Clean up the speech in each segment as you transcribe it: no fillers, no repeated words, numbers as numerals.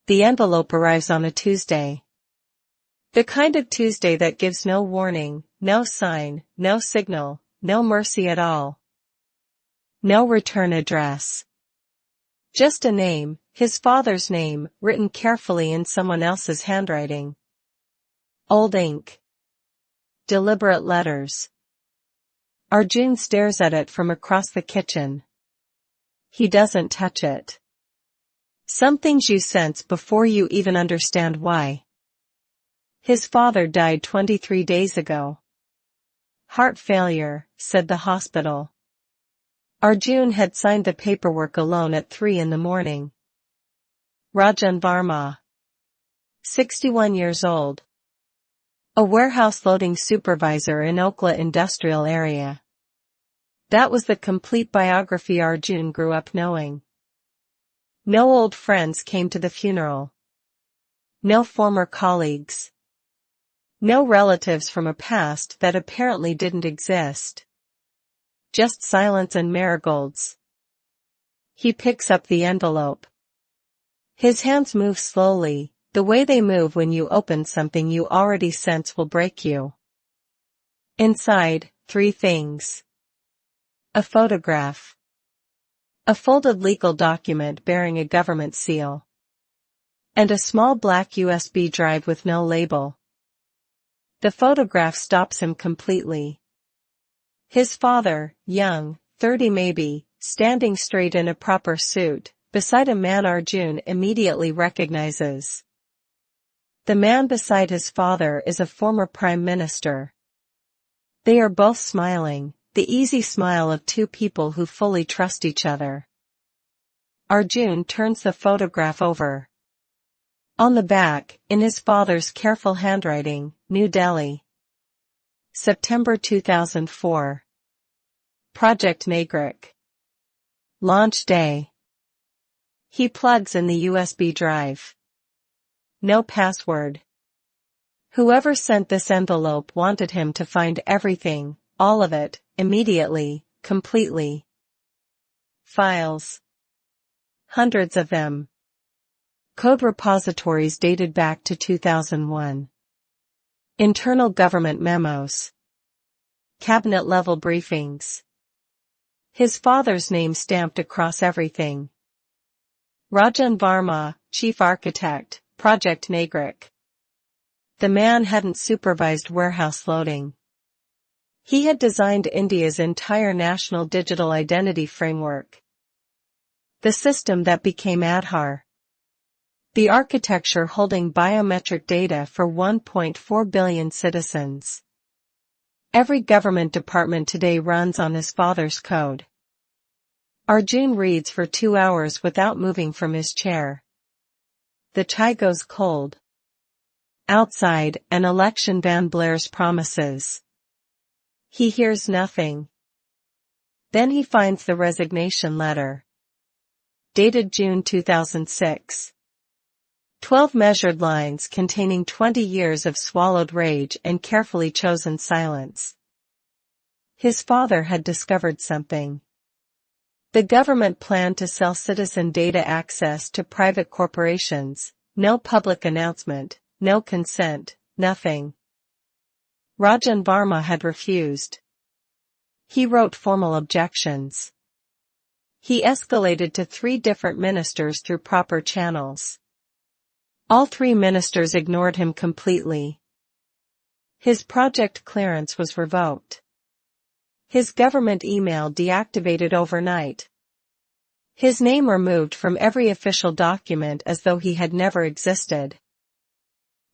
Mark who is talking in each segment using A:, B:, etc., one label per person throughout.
A: The envelope arrives on a Tuesday. The kind of Tuesday that gives no warning, no sign, no signal, no mercy at all. No return address. Just a name, his father's name, written carefully in someone else's handwriting. Old ink. Deliberate letters. Arjun stares at it from across the kitchen. He doesn't touch it. Some things you sense before you even understand why. His father died 23 days ago. Heart failure, said the hospital. Arjun had signed the paperwork alone at 3 a.m. Rajan Verma. 61 years old. A warehouse loading supervisor in Okhla industrial area. That was the complete biography Arjun grew up knowing. No old friends came to the funeral. No former colleagues. No relatives from a past that apparently didn't exist. Just silence and marigolds. He picks up the envelope. His hands move slowly, the way they move when you open something you already sense will break you. Inside, 3 things. A photograph. A folded legal document bearing a government seal. And a small black USB drive with no label. The photograph stops him completely. His father, young, 30 maybe, standing straight in a proper suit, beside a man Arjun immediately recognizes. The man beside his father is a former prime minister. They are both smiling, the easy smile of 2 people who fully trust each other. Arjun turns the photograph over. On the back, in his father's careful handwriting, New Delhi. September 2004. Project Naagrik. Launch day. He plugs in the USB drive. No password. Whoever sent this envelope wanted him to find everything, all of it, immediately, completely. Files. Hundreds of them. Code repositories dated back to 2001. Internal government memos. Cabinet-level briefings. His father's name stamped across everything. Rajan Verma, Chief Architect, Project Naagrik. The man hadn't supervised warehouse loading. He had designed India's entire national digital identity framework. The system that became Aadhaar. The architecture holding biometric data for 1.4 billion citizens. Every government department today runs on his father's code. Arjun reads for 2 hours without moving from his chair. The chai goes cold. Outside, an election van blares promises. He hears nothing. Then he finds the resignation letter. Dated June 2006. 12 measured lines containing 20 years of swallowed rage and carefully chosen silence. His father had discovered something. The government planned to sell citizen data access to private corporations, no public announcement, no consent, nothing. Rajan Verma had refused. He wrote formal objections. He escalated to 3 different ministers through proper channels. All 3 ministers ignored him completely. His project clearance was revoked. His government email deactivated overnight. His name removed from every official document as though he had never existed.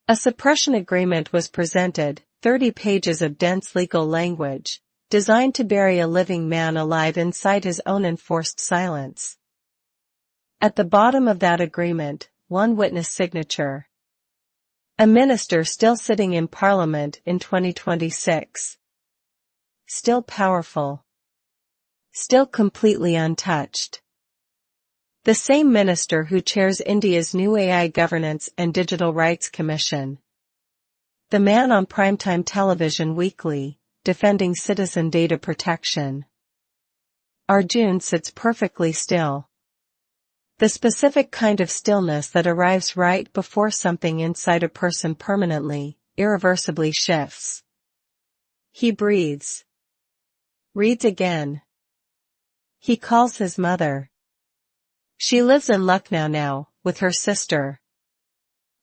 A: A suppression agreement was presented, 30 pages of dense legal language, designed to bury a living man alive inside his own enforced silence. At the bottom of that agreement, 1 witness signature. A minister still sitting in Parliament in 2026. Still powerful. Still completely untouched. The same minister who chairs India's new AI Governance and Digital Rights Commission. The man on primetime television weekly, defending citizen data protection. Arjun sits perfectly still. The specific kind of stillness that arrives right before something inside a person permanently, irreversibly shifts. He breathes. Reads again. He calls his mother. She lives in Lucknow now, with her sister.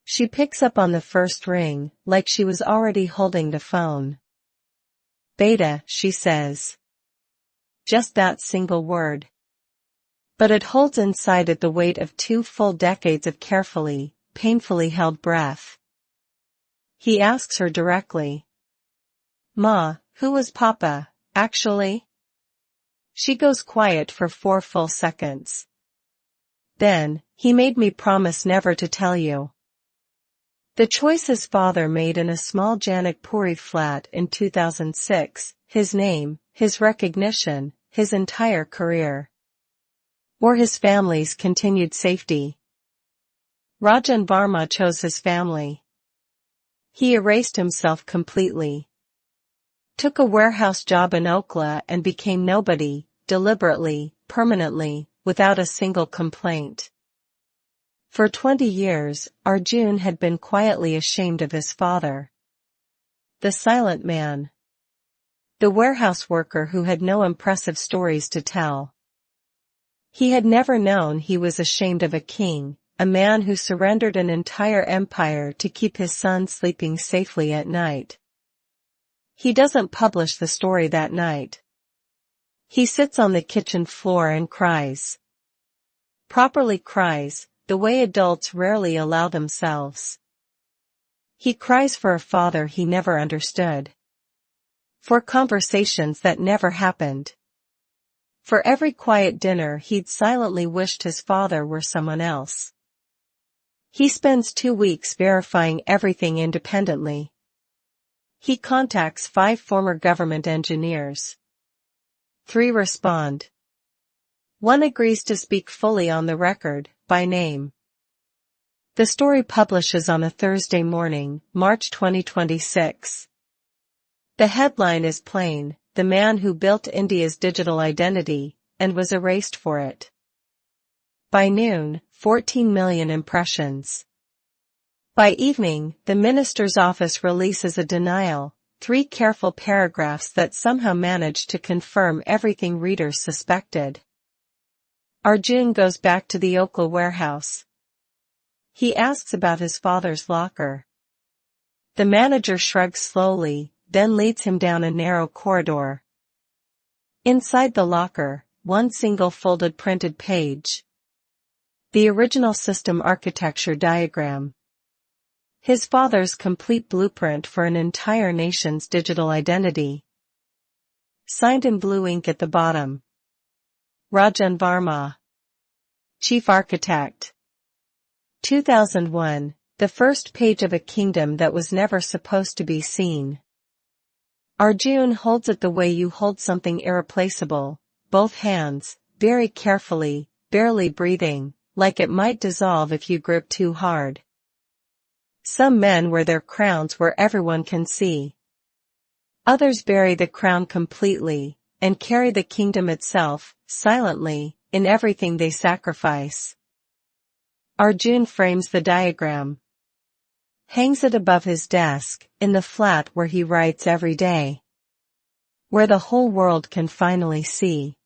A: She picks up on the first ring, like she was already holding the phone. Beta, she says. Just that single word. But it holds inside it the weight of 2 full decades of carefully, painfully held breath. He asks her directly. Ma, who was Papa, actually? She goes quiet for 4 full seconds. Then, he made me promise never to tell you. The choice his father made in a small Janakpuri flat in 2006, his name, his recognition, his entire career. Or his family's continued safety. Rajan Verma chose his family. He erased himself completely. Took a warehouse job in Okhla and became nobody, deliberately, permanently, without a single complaint. For 20 years, Arjun had been quietly ashamed of his father. The silent man. The warehouse worker who had no impressive stories to tell. He had never known he was ashamed of a king, a man who surrendered an entire empire to keep his son sleeping safely at night. He doesn't publish the story that night. He sits on the kitchen floor and cries. Properly cries, the way adults rarely allow themselves. He cries for a father he never understood. For conversations that never happened. For every quiet dinner he'd silently wished his father were someone else. He spends 2 weeks verifying everything independently. He contacts 5 former government engineers. 3 respond. 1 agrees to speak fully on the record, by name. The story publishes on a Thursday morning, March 2026. The headline is plain, the man who built India's digital identity, and was erased for it. By noon, 14 million impressions. By evening, the minister's office releases a denial, 3 careful paragraphs that somehow manage to confirm everything readers suspected. Arjun goes back to the Okhla warehouse. He asks about his father's locker. The manager shrugs slowly, then leads him down a narrow corridor. Inside the locker, 1 single folded printed page. The original system architecture diagram. His father's complete blueprint for an entire nation's digital identity. Signed in blue ink at the bottom. Rajan Verma. Chief Architect. 2001, the first page of a kingdom that was never supposed to be seen. Arjun holds it the way you hold something irreplaceable, both hands, very carefully, barely breathing, like it might dissolve if you grip too hard. Some men wear their crowns where everyone can see. Others bury the crown completely, and carry the kingdom itself, silently, in everything they sacrifice. Arjun frames the diagram. Hangs it above his desk, in the flat where he writes every day. Where the whole world can finally see.